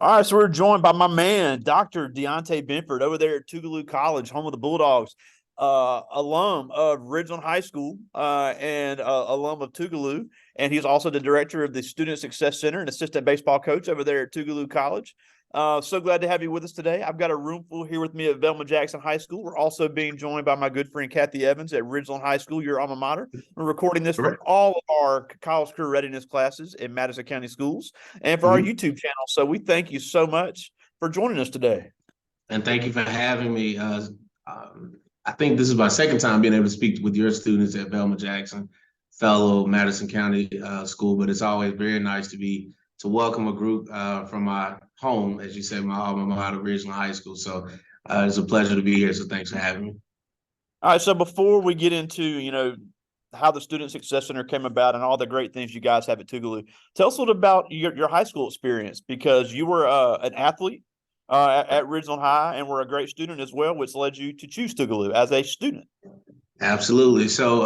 All right, so we're joined by my man, Dr. Dante Benford, over there at Tougaloo College, home of the Bulldogs, alum of Ridgeland High School and alum of Tougaloo. And he's also the director of the Student Success Center and assistant baseball coach over there at Tougaloo College. So glad to have you with us today. I've got a room full here with me at Velma Jackson High School. We're also being joined by my good friend Kathy Evans at Ridgeland High School, your alma mater. We're recording this for Correct. all of our college career readiness classes in Madison County schools and for our Mhm. YouTube channel. So we thank you so much for joining us today. And thank you for having me. I think this is my second time being able to speak with your students at Velma Jackson, fellow Madison County school, but it's always very nice to welcome a group from my home, as you said, my alma mater, Ridgeland High School. So it's a pleasure to be here. So thanks for having me. All right. So before we get into, how the Student Success Center came about and all the great things you guys have at Tougaloo, tell us a little about your high school experience because you were an athlete at Ridgeland High and were a great student as well, which led you to choose Tougaloo as a student. Absolutely. So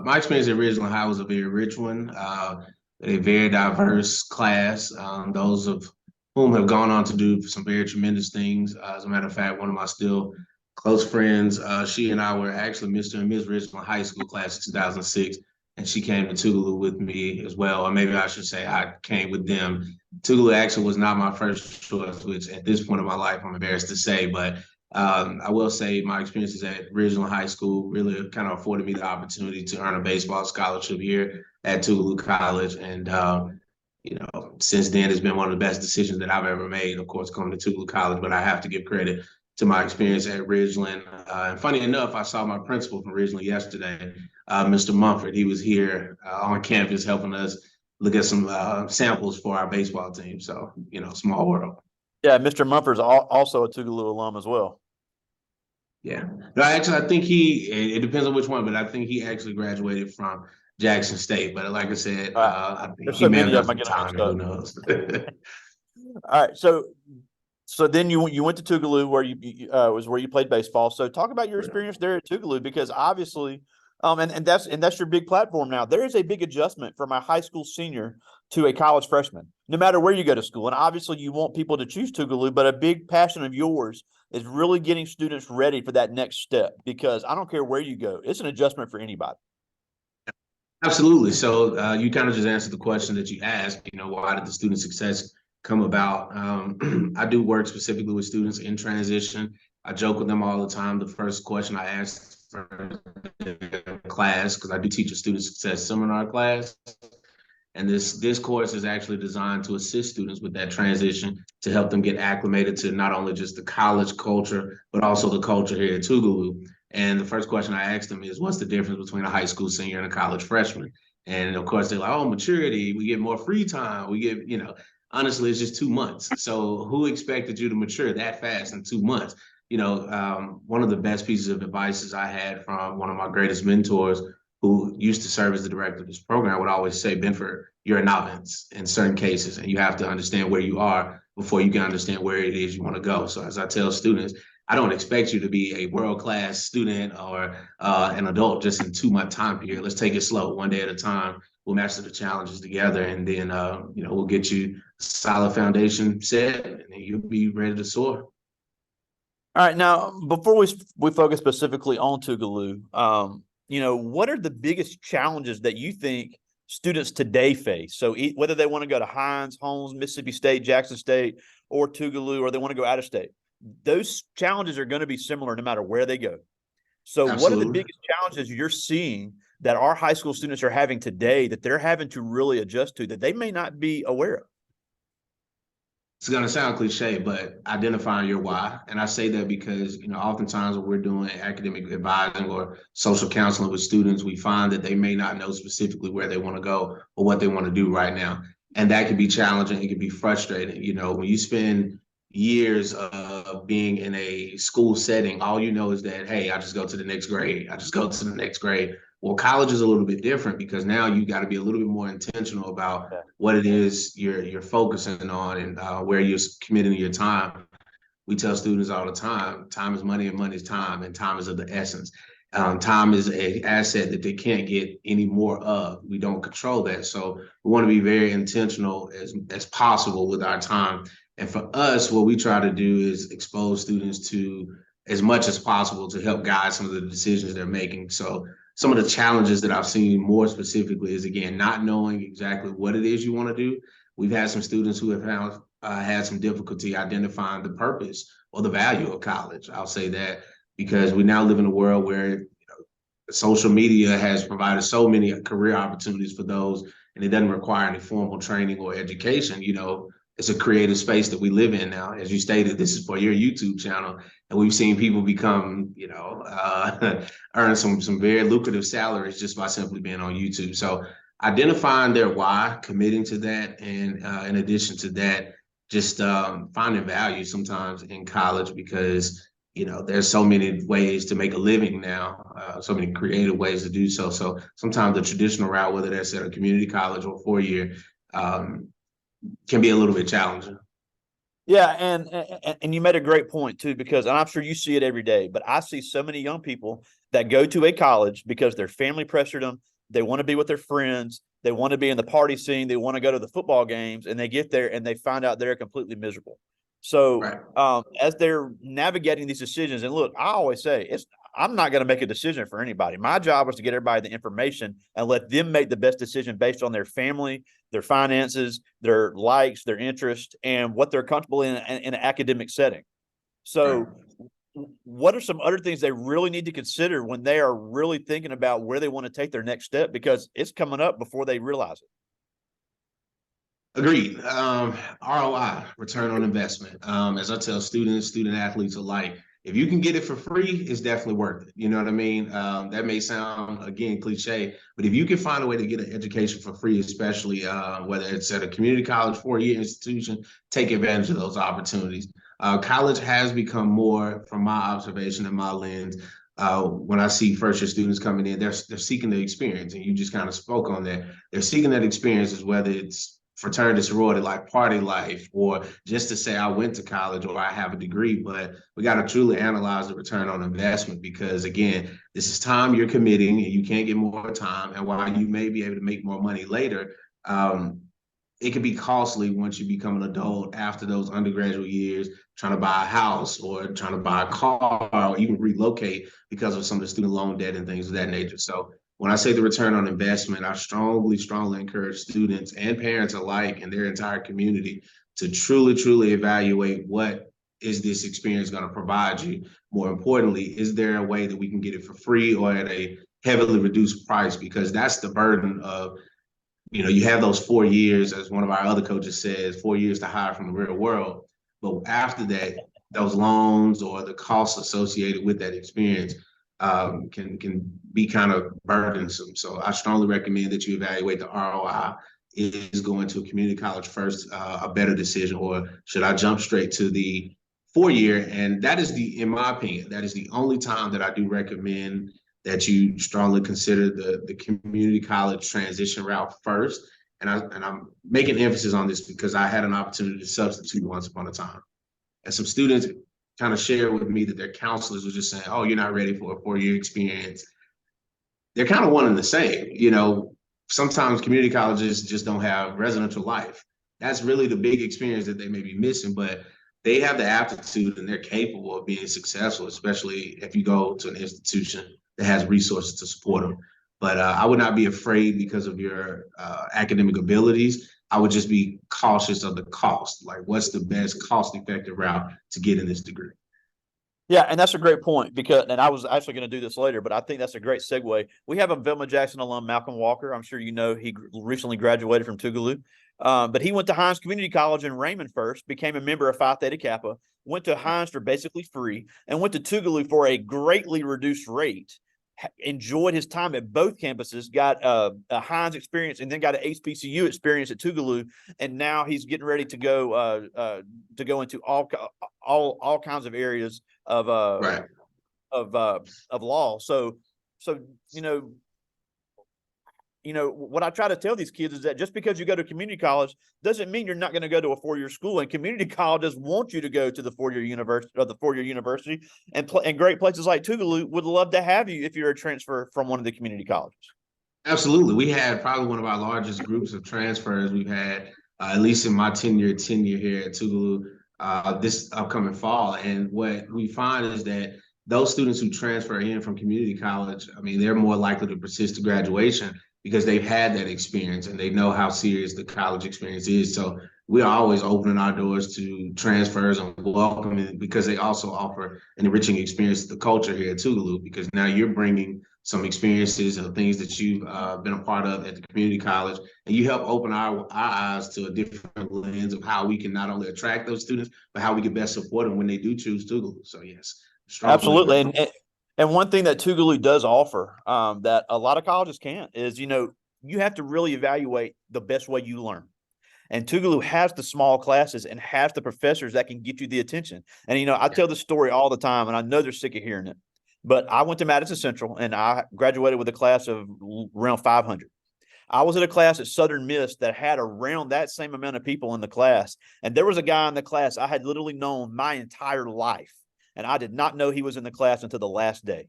my experience at Ridgeland High was a very rich one, a very diverse class. Those of whom have gone on to do some very tremendous things. As a matter of fact, one of my still close friends, she and I were actually Mr. and Ms. Ridgeland High School class in 2006, and she came to Tougaloo with me as well. Or maybe I should say I came with them. Tougaloo actually was not my first choice, which at this point in my life, I'm embarrassed to say, but I will say my experiences at Ridgeland High School really kind of afforded me the opportunity to earn a baseball scholarship here at Tougaloo College. And, since then, it's been one of the best decisions that I've ever made, of course, coming to Tougaloo College. But I have to give credit to my experience at Ridgeland. And funny enough, I saw my principal from Ridgeland yesterday, Mr. Mumford. He was here on campus helping us look at some samples for our baseball team. So, small world. Yeah, Mr. Mumford's also a Tougaloo alum as well. Yeah. No, actually, I think it depends on which one, but I think he actually graduated from Jackson State. But like I said, I think There's he so may have many done of them, I some get them time, mixed and who up. knows? All right, so then you went to Tougaloo where you was where you played baseball. So talk about your experience there at Tougaloo because obviously, and that's your big platform now. There is a big adjustment from a high school senior to a college freshman, no matter where you go to school. And obviously, you want people to choose Tougaloo, but a big passion of yours is really getting students ready for that next step because I don't care where you go, it's an adjustment for anybody. Absolutely. So you kind of just answered the question that you asked. Why did the student success come about? I do work specifically with students in transition. I joke with them all the time. The first question I ask for class, because I do teach a student success seminar class. And this course is actually designed to assist students with that transition to help them get acclimated to not only just the college culture, but also the culture here at Tougaloo. And the first question I asked them is, what's the difference between a high school senior and a college freshman? And of course, they're like, oh, maturity, we get more free time. We get, honestly, it's just 2 months. So who expected you to mature that fast in 2 months? One of the best pieces of advice I had from one of my greatest mentors who used to serve as the director of this program would always say, Benford, you're a novice in certain cases, and you have to understand where you are before you can understand where it is you want to go. So as I tell students, I don't expect you to be a world-class student or an adult just in 2 month time period. Let's take it slow, one day at a time. We'll master the challenges together, and then we'll get you a solid foundation set, and then you'll be ready to soar. All right, now before we focus specifically on Tougaloo, what are the biggest challenges that you think students today face? So whether they want to go to Hines, Holmes, Mississippi State, Jackson State, or Tougaloo, or they want to go out of state, those challenges are going to be similar no matter where they go. So what are the Absolutely. biggest challenges you're seeing that our high school students are having today that they're having to really adjust to that they may not be aware of? It's going to sound cliche, but identifying your why. And I say that because, oftentimes when we're doing academic advising or social counseling with students, we find that they may not know specifically where they want to go or what they want to do right now. And that can be challenging. It can be frustrating. When you spend years of being in a school setting, all you know is that, hey, I just go to the next grade. I just go to the next grade. Well, college is a little bit different because now you got to be a little bit more intentional about what it is you're focusing on and where you're committing your time. We tell students all the time is money and money is time, and time is of the essence. Time is an asset that they can't get any more of. We don't control that. So we want to be very intentional as possible with our time. And for us, what we try to do is expose students to as much as possible to help guide some of the decisions they're making. So some of the challenges that I've seen more specifically is, again, not knowing exactly what it is you want to do. We've had some students who have had some difficulty identifying the purpose or the value of college. I'll say that because we now live in a world where social media has provided so many career opportunities for those, and it doesn't require any formal training or education. It's a creative space that we live in now. As you stated, this is for your YouTube channel, and we've seen people become, earn some very lucrative salaries just by simply being on YouTube. So identifying their why, committing to that, and in addition to that, just finding value sometimes in college because there's so many ways to make a living now, so many creative ways to do so. So sometimes the traditional route, whether that's at a community college or 4-year, can be a little bit challenging. Yeah, and you made a great point too, because and I'm sure you see it every day, but I see so many young people that go to a college because their family pressured them. They want to be with their friends. They want to be in the party scene. They want to go to the football games, and they get there and they find out they're completely miserable. So, Right. as they're navigating these decisions, and look, I always say I'm not going to make a decision for anybody. My job is to get everybody the information and let them make the best decision based on their family, their finances, their likes, their interest, and what they're comfortable in an academic setting. So, what are some other things they really need to consider when they are really thinking about where they want to take their next step? Because it's coming up before they realize it. Agreed. ROI, return on investment. As I tell students, student athletes alike, if you can get it for free, it's definitely worth it. You know what I mean? That may sound, again, cliche, but if you can find a way to get an education for free, especially whether it's at a community college, 4-year institution, take advantage of those opportunities. College has become more, from my observation and my lens, when I see first-year students coming in, they're seeking the experience, and you just kind of spoke on that. They're seeking that experience, whether it's fraternity, sorority, like party life, or just to say I went to college or I have a degree. But we got to truly analyze the return on investment because, again, this is time you're committing and you can't get more time. And while you may be able to make more money later, it can be costly once you become an adult after those undergraduate years, trying to buy a house or trying to buy a car or even relocate because of some of the student loan debt and things of that nature. So when I say the return on investment, I strongly encourage students and parents alike and their entire community to truly evaluate what is this experience going to provide you. More importantly, is there a way that we can get it for free or at a heavily reduced price? Because that's the burden of, you have those 4 years, as one of our other coaches says, 4 years to hire from the real world. But after that, those loans or the costs associated with that experience can be kind of burdensome. So I strongly recommend that you evaluate the ROI. Is going to a community college first a better decision, or should I jump straight to the 4-year? And that is in my opinion, that is the only time that I do recommend that you strongly consider the community college transition route first. And I'm making emphasis on this because I had an opportunity to substitute once upon a time. And some students kind of shared with me that their counselors were just saying, oh, you're not ready for a 4-year experience. They're kind of one and the same. Sometimes community colleges just don't have residential life. That's really the big experience that they may be missing, but they have the aptitude and they're capable of being successful, especially if you go to an institution that has resources to support them. But I would not be afraid because of your academic abilities. I would just be cautious of the cost. Like, what's the best cost-effective route to get in this degree? Yeah, and that's a great point because, and I was actually going to do this later, but I think that's a great segue. We have a Velma Jackson alum, Malcolm Walker. I'm sure you know he recently graduated from Tougaloo, but he went to Hines Community College in Raymond first, became a member of Phi Theta Kappa, went to Hines for basically free, and went to Tougaloo for a greatly reduced rate. Enjoyed his time at both campuses, got a Hines experience, and then got an HBCU experience at Tougaloo, and now he's getting ready to go into all kinds of areas of Right. of law. So what I try to tell these kids is that just because you go to community college doesn't mean you're not going to go to a 4-year school. And community colleges want you to go to the 4-year university or the 4-year university, and great places like Tougaloo would love to have you if you're a transfer from one of the community colleges. Absolutely. We had probably one of our largest groups of transfers we've had at least in my tenure here at Tougaloo, this upcoming fall. And what we find is that those students who transfer in from community college, I mean, they're more likely to persist to graduation because they've had that experience and they know how serious the college experience is. So we are always opening our doors to transfers and welcoming because they also offer an enriching experience to the culture here at Tougaloo, because now you're bringing some experiences and things that you've been a part of at the community college, and you help open our eyes to a different lens of how we can not only attract those students, but how we can best support them when they do choose Tougaloo. So yes, strongly Absolutely. agree. And one thing that Tougaloo does offer that a lot of colleges can't is, you have to really evaluate the best way you learn. And Tougaloo has the small classes and has the professors that can get you the attention. And, I tell this story all the time, and I know they're sick of hearing it. But I went to Madison Central and I graduated with a class of around 500. I was at a class at Southern Miss that had around that same amount of people in the class. And there was a guy in the class I had literally known my entire life. And I did not know he was in the class until the last day.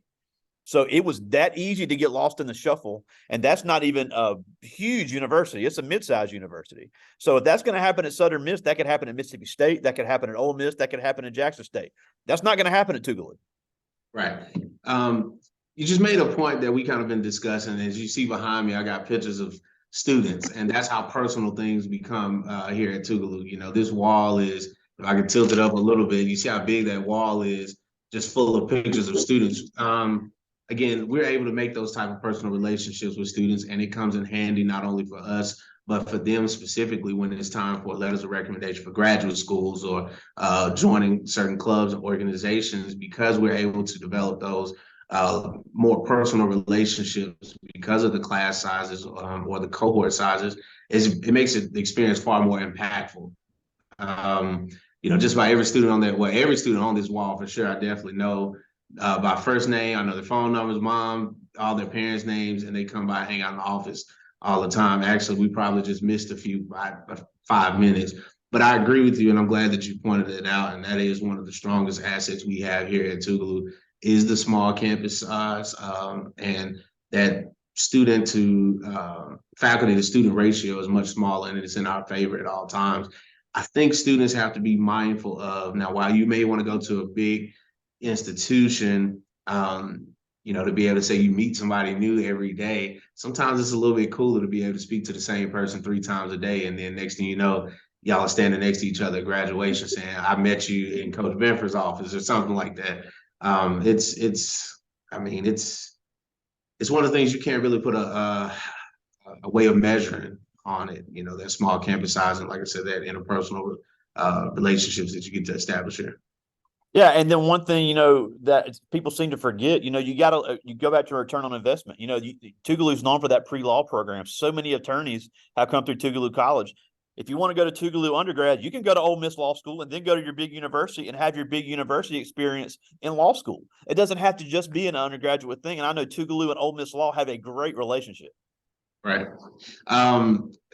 So it was that easy to get lost in the shuffle. And that's not even a huge university. It's a mid-sized university. So if that's going to happen at Southern Miss, that could happen at Mississippi State. That could happen at Ole Miss. That could happen at Jackson State. That's not going to happen at Tougaloo. Right. You just made a point that we kind of been discussing. As you see behind me, I got pictures of students, and that's how personal things become here at Tougaloo. This wall is, if I can tilt it up a little bit, you see how big that wall is, just full of pictures of students. Again, we're able to make those type of personal relationships with students, and it comes in handy not only for us, but for them specifically when it's time for letters of recommendation for graduate schools or joining certain clubs and organizations, because we're able to develop those more personal relationships because of the class sizes or the cohort sizes. It makes the experience far more impactful. Just by every student on that, well, every student on this wall for sure, I definitely know by first name. I know their phone numbers, mom, all their parents' names, and they come by, hang out in the office all the time. Actually, we probably just missed a few 5 minutes. But I agree with you, and I'm glad that you pointed it out. And that is one of the strongest assets we have here at Tougaloo is the small campus size, and that student to faculty to student ratio is much smaller, and it's in our favor at all times. I think students have to be mindful of, now, while you may want to go to a big institution, to be able to say you meet somebody new every day, sometimes it's a little bit cooler to be able to speak to the same person 3 times a day. And then next thing you know, y'all are standing next to each other at graduation saying, I met you in Coach Benford's office or something like that. It's one of the things you can't really put a way of measuring on it, that small campus size. And like I said, that interpersonal relationships that you get to establish here. Yeah, and then one thing that people seem to forget, you go back to return on investment. Tougaloo's known for that pre-law program. So many attorneys have come through Tougaloo College. If you want to go to Tougaloo undergrad, you can go to Ole Miss Law School and then go to your big university and have your big university experience in law school. It doesn't have to just be an undergraduate thing. And I know Tougaloo and Ole Miss Law have a great relationship. Right.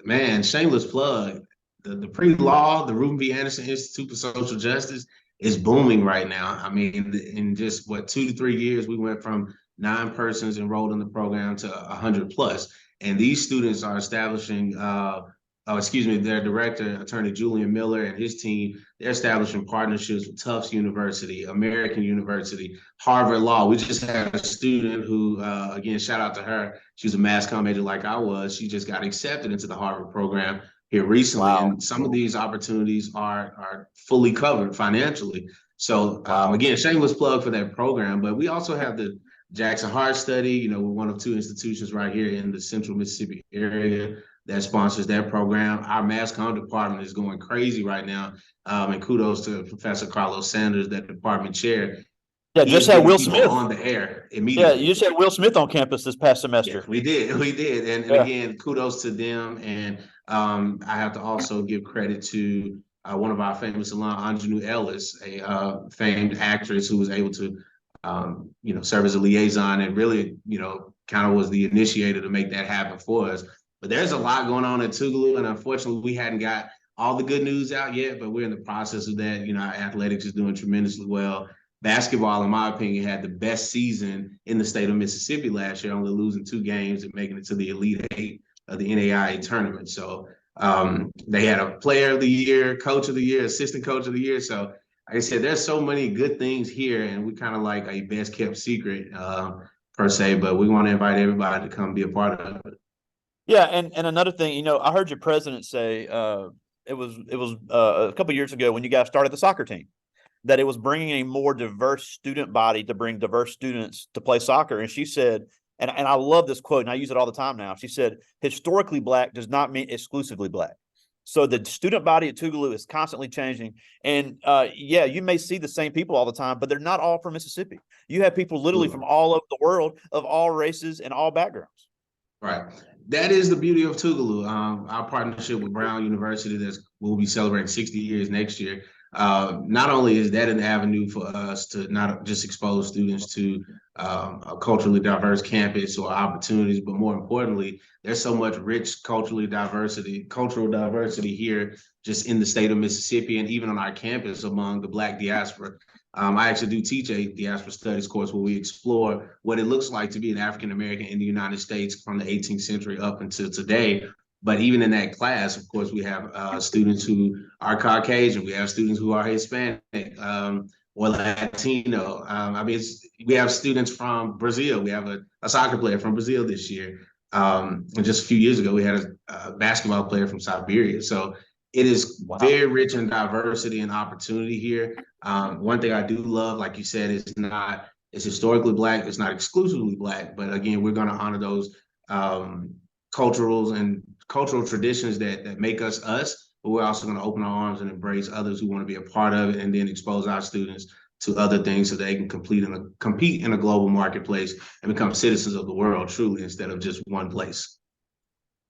Man, shameless plug. The pre-law, the Reuben V. Anderson Institute for Social Justice is booming right now. I mean, in just 2 to 3 years, we went from 9 persons enrolled in the program to 100 plus. And these students are establishing, their director, Attorney Julian Miller, and his team, they're establishing partnerships with Tufts University, American University, Harvard Law. We just had a student who, again, shout out to her. She was a mass comm major like I was. She just got accepted into the Harvard program here recently. Wow. And some of these opportunities are fully covered financially. So again, shameless plug for that program. But we also have the Jackson Heart Study. We're one of 2 institutions right here in the central Mississippi area that sponsors that program. Our mass comm department is going crazy right now. And kudos to Professor Carlos Sanders, that department chair. Yeah, just had Will Smith on the air immediately. Yeah, you just had Will Smith on campus this past semester. Yes, we did. And again, kudos to them. And I have to also give credit to one of our famous alum, Anjanou Ellis, a famed actress who was able to, serve as a liaison and really, kind of was the initiator to make that happen for us. But there's a lot going on at Tougaloo, and unfortunately, we hadn't got all the good news out yet, but we're in the process of that. Our athletics is doing tremendously well. Basketball, in my opinion, had the best season in the state of Mississippi last year, only losing 2 games and making it to the Elite 8 of the NAIA tournament. So They had a player of the year, coach of the year, assistant coach of the year. So like I said, there's so many good things here, and we kind of like a best kept secret per se, but we want to invite everybody to come be a part of it. Yeah, and another thing, I heard your president say it was a couple years ago when you guys started the soccer team that it was bringing a more diverse student body to bring diverse students to play soccer. And she said, and I love this quote, and I use it all the time now. She said, historically black does not mean exclusively black. So the student body at Tougaloo is constantly changing. And yeah, you may see the same people all the time, but they're not all from Mississippi. You have people literally from all over the world of all races and all backgrounds. Right. That is the beauty of Tougaloo. Our partnership with Brown University that will be celebrating 60 years next year. Not only is that an avenue for us to not just expose students to a culturally diverse campus or opportunities, but more importantly, there's so much rich cultural diversity here just in the state of Mississippi and even on our campus among the Black diaspora. I actually do teach a diaspora studies course where we explore what it looks like to be an African American in the United States from the 18th century up until today. But even in that class, of course, we have students who are Caucasian, we have students who are Hispanic or Latino. We have students from Brazil. We have a soccer player from Brazil this year. And just a few years ago, we had a basketball player from Siberia. So it is very rich in diversity and opportunity here. One thing I do love, like you said, it's historically black. It's not exclusively black, but again, we're going to honor those cultural traditions that make us us. But we're also going to open our arms and embrace others who want to be a part of it, and then expose our students to other things so they can compete in a global marketplace and become citizens of the world truly instead of just one place.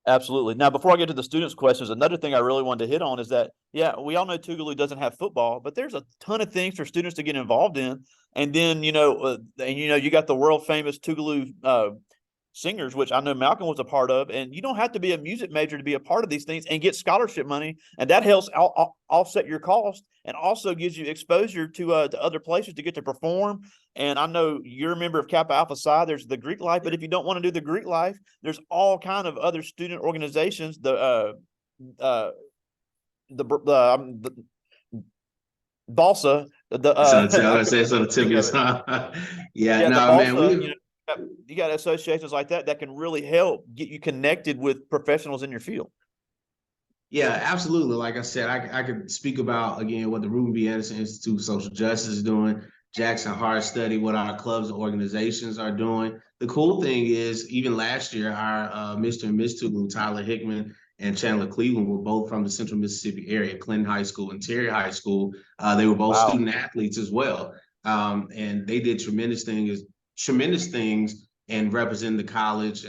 Absolutely. Now, before I get to the students' questions, another thing I really wanted to hit on is that, yeah, we all know Tougaloo doesn't have football, but there's a ton of things for students to get involved in. And then, you got the world famous Tougaloo singers, which I know Malcolm was a part of, and you don't have to be a music major to be a part of these things and get scholarship money, and that helps offset your cost and also gives you exposure to other places to get to perform. And I know you're a member of Kappa Alpha Psi. There's the Greek life, but if you don't want to do the Greek life, there's all kind of other student organizations. The Balsa, yeah, no, man, you got associations like that can really help get you connected with professionals in your field. Yeah, absolutely. Like I said, I could speak about, again, what the Reuben B. Anderson Institute for Social Justice is doing, Jackson Hard Study, what our clubs and organizations are doing. The cool thing is, even last year, our Mr. and Miss Tougaloo, Tyler Hickman and Chandler Cleveland, were both from the Central Mississippi area, Clinton High School and Terry High School. They were both student athletes as well. And they did tremendous things and represent the college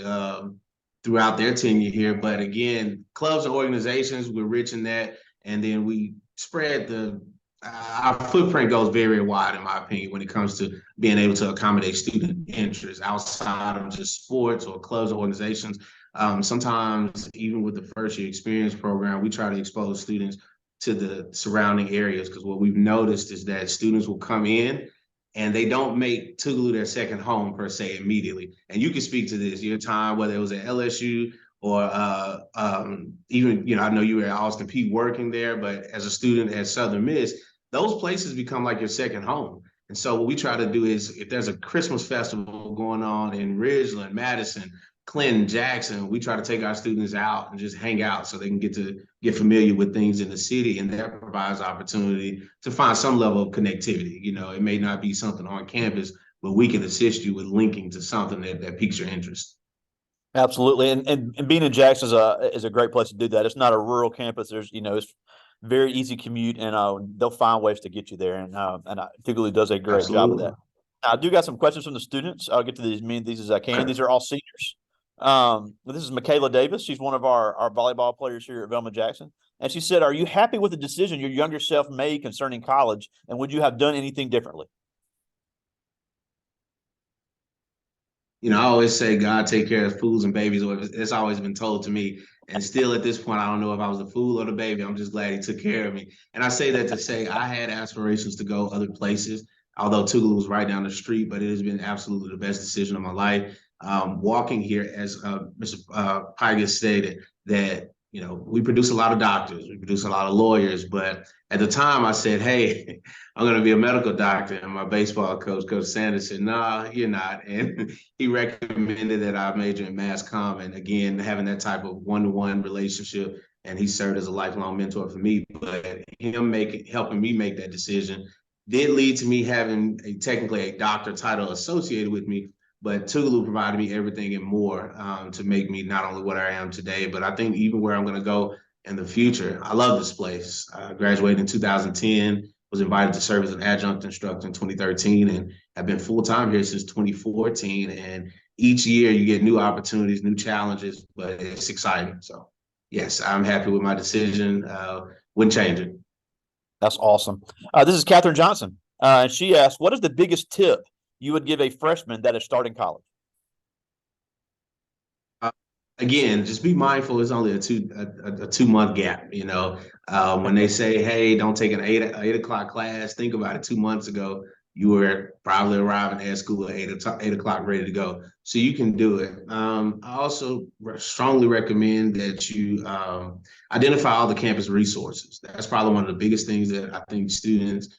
throughout their tenure here. But again, clubs and organizations, we're rich in that. And then we spread our footprint goes very wide, in my opinion, when it comes to being able to accommodate student interests outside of just sports or clubs or organizations. Sometimes, even with the first year experience program, we try to expose students to the surrounding areas, because what we've noticed is that students will come in and they don't make Tougaloo their second home per se immediately. And you can speak to this, your time, whether it was at LSU or even, I know you were at Austin Peay working there, but as a student at Southern Miss, those places become like your second home. And so what we try to do is, if there's a Christmas festival going on in Ridgeland, Madison, Clinton, Jackson, we try to take our students out and just hang out so they can get familiar with things in the city, and that provides opportunity to find some level of connectivity. It may not be something on campus, but we can assist you with linking to something that piques your interest. Absolutely, and being in Jackson is a great place to do that. It's not a rural campus. There's it's very easy commute, and they'll find ways to get you there. And Tougaloo does a great job of that. Now, I do got some questions from the students. I'll get to these as I can. These are all seniors. This is Michaela Davis. She's one of our volleyball players here at Velma Jackson. And she said, "Are you happy with the decision your younger self made concerning college? And would you have done anything differently?" I always say God take care of fools and babies. It's always been told to me. And still at this point, I don't know if I was the fool or the baby. I'm just glad he took care of me. And I say that to say I had aspirations to go other places, although Tougaloo was right down the street, but it has been absolutely the best decision of my life. Walking here, as Mr. Pygus stated, that we produce a lot of doctors, we produce a lot of lawyers, but at the time I said, hey, I'm going to be a medical doctor. And my baseball coach, Coach Sanders, said, nah, you're not. And he recommended that I major in mass comm. And again, having that type of one-to-one relationship, and he served as a lifelong mentor for me. But him helping me make that decision did lead to me having technically a doctor title associated with me. But Tougaloo provided me everything and more to make me not only what I am today, but I think even where I'm going to go in the future. I love this place. I graduated in 2010, was invited to serve as an adjunct instructor in 2013, and have been full-time here since 2014. And each year you get new opportunities, new challenges, but it's exciting. So yes, I'm happy with my decision. Wouldn't change it. That's awesome. This is Katherine Johnson. And she asked, what is the biggest tip you would give a freshman that is starting college? Again, just be mindful. It's only a 2 month gap. When they say, "Hey, don't take an 8 o'clock class," think about it. 2 months ago, you were probably arriving at school at 8 o'clock, ready to go. So you can do it. I also strongly recommend that you identify all the campus resources. That's probably one of the biggest things that I think students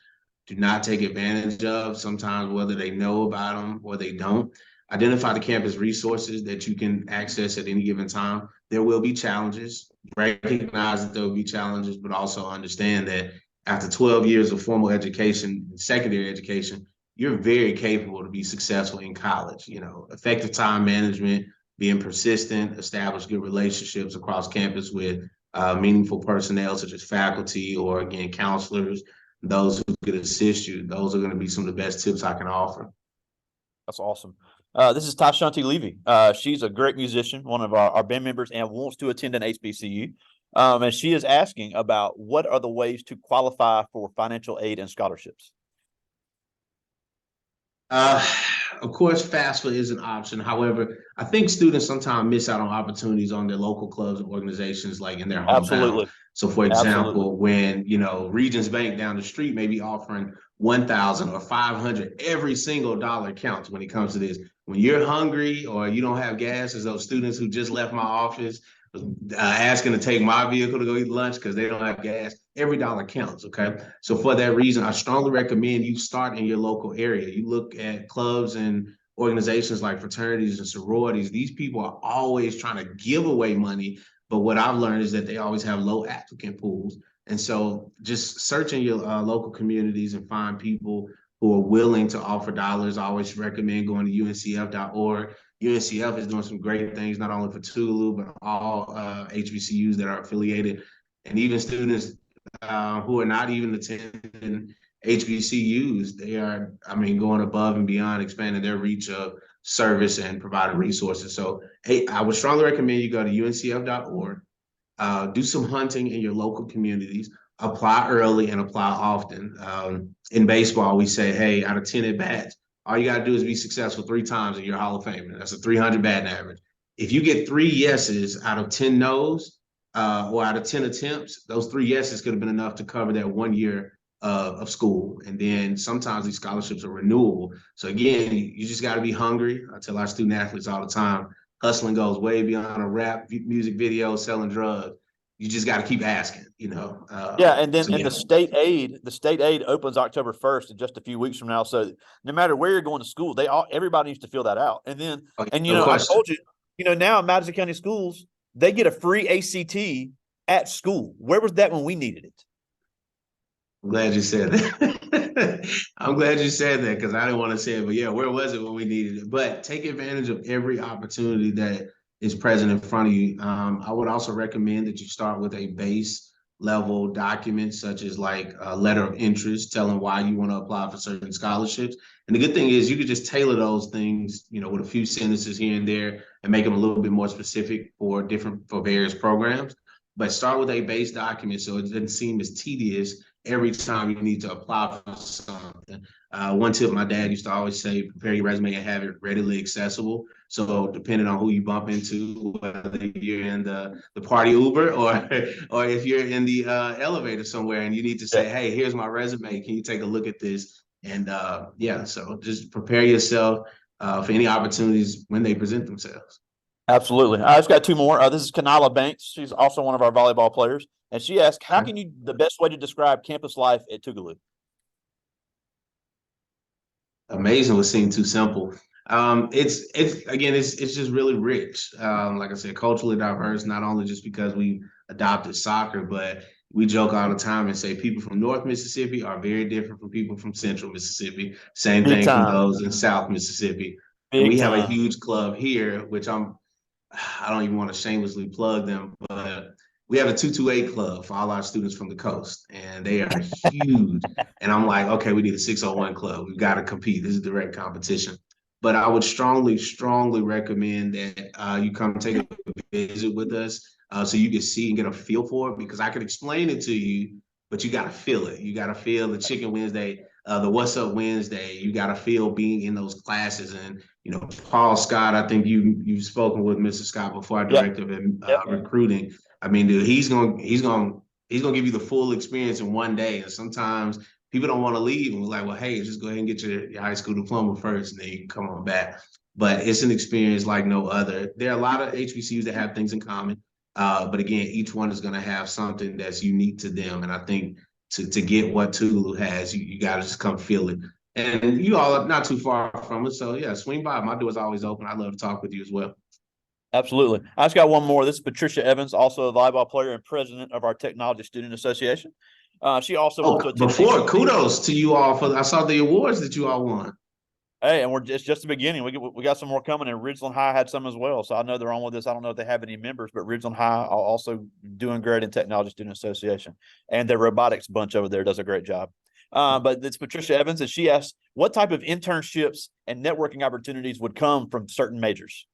do not take advantage of. Sometimes, whether they know about them or they don't. Identify the campus resources that you can access at any given time. There will be challenges. Recognize that there will be challenges, but also understand that after 12 years of formal education, secondary education, you're very capable to be successful in college. Effective time management, being persistent, establish good relationships across campus with meaningful personnel such as faculty or, again, counselors, those who could assist you. Those are going to be some of the best tips I can offer. That's awesome. This is Tashanti Levy. She's a great musician, one of our band members, and wants to attend an HBCU. And she is asking about what are the ways to qualify for financial aid and scholarships. Of course, FAFSA is an option. However, I think students sometimes miss out on opportunities on their local clubs and organizations, like in their hometown. Absolutely. So, for example, when Regions Bank down the street may be offering 1,000 or 500, every single dollar counts when it comes to this. When you're hungry or you don't have gas, as those students who just left my office asking to take my vehicle to go eat lunch because they don't have gas. Every dollar counts, okay? So for that reason, I strongly recommend you start in your local area. You look at clubs and organizations like fraternities and sororities. These people are always trying to give away money, but what I've learned is that they always have low applicant pools. And so just search in your local communities and find people who are willing to offer dollars. I always recommend going to uncf.org. UNCF is doing some great things, not only for Tougaloo, but all HBCUs that are affiliated, and even students who are not even attending HBCUs. They are, going above and beyond, expanding their reach of service and providing resources. So I would strongly recommend you go to uncf.org, do some hunting in your local communities, apply early and apply often. In baseball, we say, hey, out of 10 at-bats, all you got to do is be successful 3 times and you're Hall of Famer. That's a 300 batting average. If you get 3 yeses out of 10 no's or out of 10 attempts, those 3 yeses could have been enough to cover that 1 year of school. And then sometimes these scholarships are renewable. So again, you just got to be hungry. I tell our student athletes all the time, hustling goes way beyond a rap music video, selling drugs. You just got to keep asking, Yeah, and then the state aid opens October 1st in just a few weeks from now. So no matter where you're going to school, everybody needs to fill that out. And then I told you, now in Madison County schools, they get a free ACT at school. Where was that when we needed it? I'm glad you said that. I'm glad you said that because I didn't want to say it, but yeah, where was it when we needed it? But take advantage of every opportunity that is present in front of you. I would also recommend that you start with a base level document, such as like a letter of interest, telling why you want to apply for certain scholarships. And the good thing is you could just tailor those things, with a few sentences here and there and make them a little bit more specific for various programs. But start with a base document so it doesn't seem as tedious every time you need to apply for something. One tip my dad used to always say, prepare your resume and have it readily accessible. So depending on who you bump into, whether you're in the party Uber or if you're in the elevator somewhere and you need to say, hey, here's my resume. Can you take a look at this? And so just prepare yourself for any opportunities when they present themselves. Absolutely. I just got two more. This is Kanala Banks. She's also one of our volleyball players. And she asked, how can you, the best way to describe campus life at Tougaloo? Amazing would seem too simple. It's just really rich. Like I said, culturally diverse, not only just because we adopted soccer, but we joke all the time and say people from North Mississippi are very different from people from Central Mississippi. Same Big thing from time. those in South Mississippi. And Big we have a time. huge club here, which I don't even want to shamelessly plug them, but we have a 228 club for all our students from the coast, and they are huge. And I'm like, okay, we need a 601 club. We've got to compete. This is direct competition. But I would strongly, strongly recommend that you come take a visit with us so you can see and get a feel for it, because I can explain it to you, but you got to feel it. You got to feel the Chicken Wednesday, the What's Up Wednesday. You got to feel being in those classes. And Paul Scott, I think you've spoken with Mr. Scott before, our Yep. director of Yep. recruiting. I mean, dude, he's gonna give you the full experience in one day. And sometimes people don't want to leave, and we're like, well, hey, just go ahead and get your high school diploma first, and then you can come on back. But it's an experience like no other. There are a lot of HBCUs that have things in common, but again, each one is going to have something that's unique to them. And I think to get what Tougaloo has, you got to just come feel it. And you all are not too far from it. So yeah, swing by. My door's always open. I'd love to talk with you as well. Absolutely. I just got one more. This is Patricia Evans, also a volleyball player and president of our Technology Student Association. She also Oh, wants to attend before, HBCU. kudos to you all for I saw the awards that you all won. Hey, and it's just the beginning. We got some more coming, and Ridgeland High had some as well. So I know they're on with this. I don't know if they have any members, but Ridgeland High are also doing great in Technology Student Association, and their robotics bunch over there does a great job. But it's Patricia Evans, and she asked, what type of internships and networking opportunities would come from certain majors?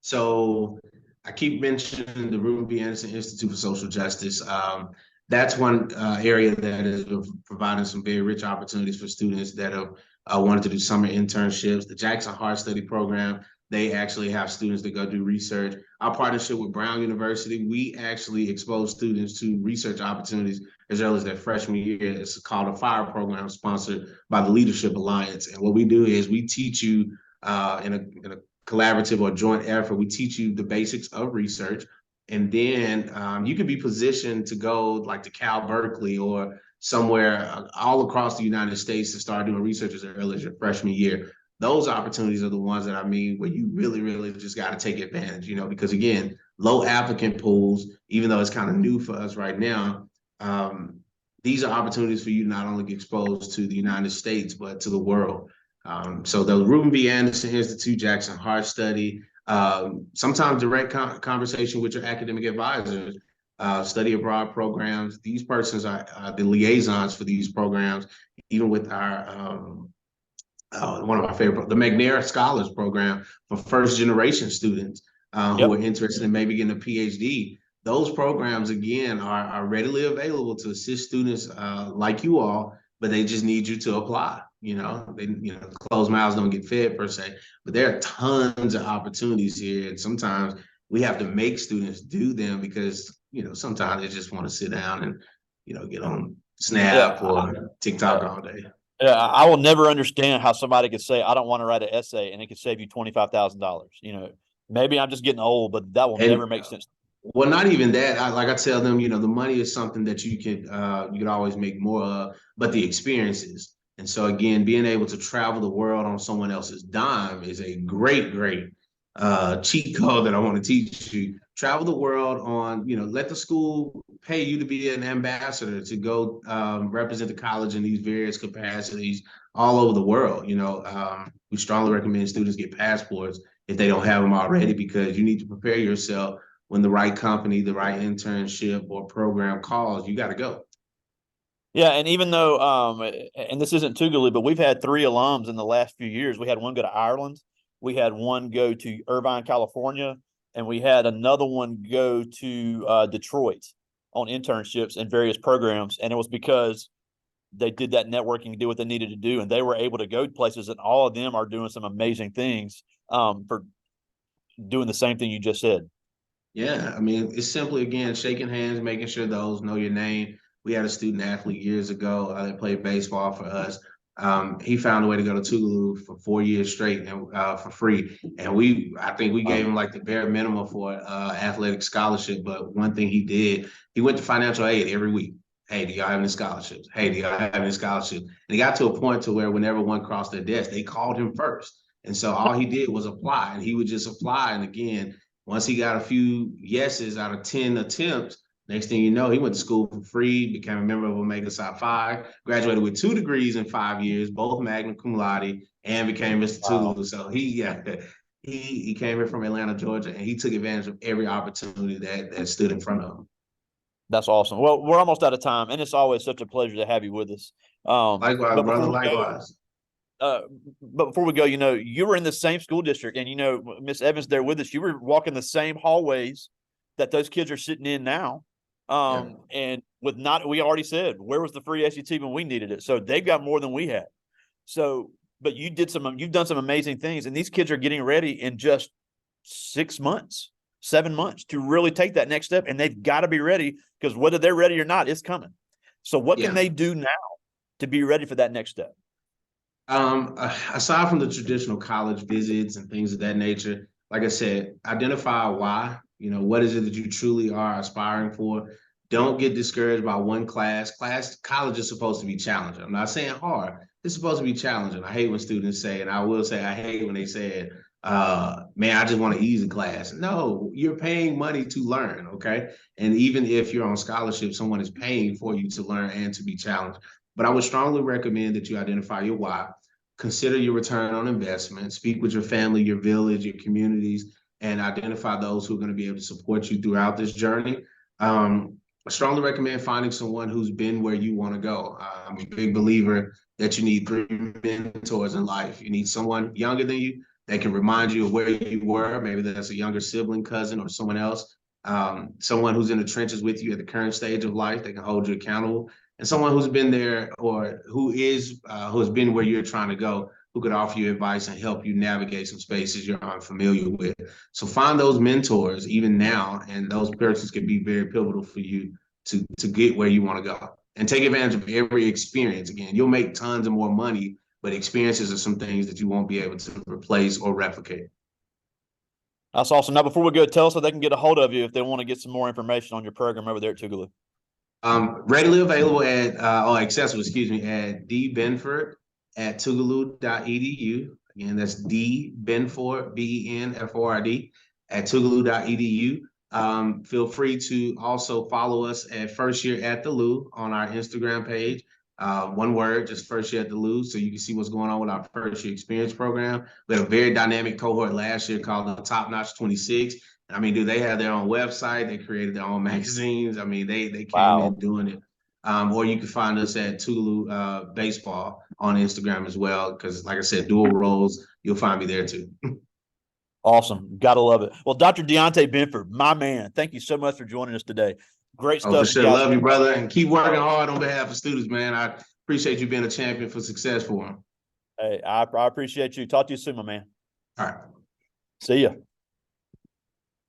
So I keep mentioning the Reuben B. Anderson Institute for Social Justice. That's one area that is providing some very rich opportunities for students that have wanted to do summer internships. The Jackson Hart Study Program, they actually have students that go do research. Our partnership with Brown University, we actually expose students to research opportunities as early as their freshman year. It's called a FIRE program sponsored by the Leadership Alliance. And what we do is we teach you in a collaborative or joint effort, we teach you the basics of research. And then you can be positioned to go like to Cal Berkeley or somewhere all across the United States to start doing research as early as your freshman year. Those opportunities are the ones that I mean, where you really, really just got to take advantage, because again, low applicant pools, even though it's kind of new for us right now, these are opportunities for you to not only get exposed to the United States, but to the world. So the Reuben B. Anderson Institute, Jackson Hart Study, sometimes direct conversation with your academic advisors, study abroad programs. These persons are the liaisons for these programs, even with our one of my favorite, the McNair Scholars Program for first generation students who Yep. are interested in maybe getting a PhD. Those programs, again, are readily available to assist students like you all, but they just need you to apply. Closed mouths don't get fed per se, but there are tons of opportunities here. And sometimes we have to make students do them because, sometimes they just want to sit down and, get on Yeah. Snap or TikTok all day. Yeah, I will never understand how somebody could say, I don't want to write an essay and it could save you $25,000. Maybe I'm just getting old, but that will never And make sense. well, not even that. Like I tell them, the money is something that you could always make more of, but the experiences. And so again, being able to travel the world on someone else's dime is a great, great cheat code that I want to teach you. Travel the world on, let the school pay you to be an ambassador to go represent the college in these various capacities all over the world. We strongly recommend students get passports if they don't have them already, because you need to prepare yourself when the right company, the right internship or program calls. You got to go. Yeah, and even though and this isn't Tougaloo, but we've had three alums in the last few years. We had one go to Ireland, we had one go to Irvine, California, and we had another one go to Detroit on internships and various programs. And it was because they did that networking and did what they needed to do, and they were able to go places, and all of them are doing some amazing things for doing the same thing you just said. Yeah, I mean, it's simply again shaking hands, making sure those know your name. We had a student athlete years ago that played baseball for us. He found a way to go to Tougaloo for 4 years straight and for free. And I think we gave him like the bare minimum for athletic scholarship. But one thing he did, he went to financial aid every week. Hey, do y'all have any scholarships? Hey, do y'all have any scholarships? And he got to a point to where whenever one crossed their desk, they called him first. And so all he did was apply, and he would just apply. And again, once he got a few yeses out of 10 attempts, next thing you know, he went to school for free, became a member of Omega Psi Phi, graduated with 2 degrees in 5 years, both magna cum laude, and became Mr. Tougaloo. So he came here from Atlanta, Georgia, and he took advantage of every opportunity that stood in front of him. That's awesome. Well, we're almost out of time, and it's always such a pleasure to have you with us. Likewise, brother. Likewise. But before we go, you were in the same school district, and Miss Evans there with us. You were walking the same hallways that those kids are sitting in now. And we already said, where was the free SET when we needed it? So they've got more than we had. So, but you've done some amazing things, and these kids are getting ready in just 6 months, 7 months to really take that next step. And they've got to be ready, because whether they're ready or not, it's coming. So what can they do now to be ready for that next step? Aside from the traditional college visits and things of that nature, like I said, identify why. What is it that you truly are aspiring for? Don't get discouraged by one class. College is supposed to be challenging. I'm not saying hard. It's supposed to be challenging. I hate when students say, and I will say, I hate when they say, man, I just want an easy class. No, you're paying money to learn, okay? And even if you're on scholarship, someone is paying for you to learn and to be challenged. But I would strongly recommend that you identify your why, consider your return on investment, speak with your family, your village, your communities, and identify those who are going to be able to support you throughout this journey. I strongly recommend finding someone who's been where you want to go. I'm a big believer that you need 3 mentors in life. You need someone younger than you that can remind you of where you were. Maybe that's a younger sibling, cousin, or someone else. Someone who's in the trenches with you at the current stage of life that can hold you accountable. And someone who's been there, or who has been where you're trying to go, who could offer you advice and help you navigate some spaces you're unfamiliar with. So find those mentors even now, and those persons can be very pivotal for you to get where you want to go. And take advantage of every experience. Again, you'll make tons of more money, but experiences are some things that you won't be able to replace or replicate. That's awesome. Now, before we go, tell us how they can get a hold of you if they want to get some more information on your program over there at Tougaloo. Readily available accessible, at dbenford@tougaloo.edu. Again, that's dbenford, BENFORD, at tougaloo.edu. Feel free to also follow us at First Year at the Lou on our Instagram page. One word, just First Year at the Lou, so you can see what's going on with our first year experience program. We had a very dynamic cohort last year called the Top Notch 26. I mean, they have their own website. They created their own magazines. I mean, they came in doing it. Or you can find us at Tougaloo Baseball on Instagram as well, because like I said, dual roles, you'll find me there too. Awesome. Gotta love it. Well, Dr. Dante Benford, my man, thank you so much for joining us today. Great stuff. For sure. Love you, brother. And keep working hard on behalf of students, man. I appreciate you being a champion for success for them. Hey, I appreciate you. Talk to you soon, my man. All right. See ya.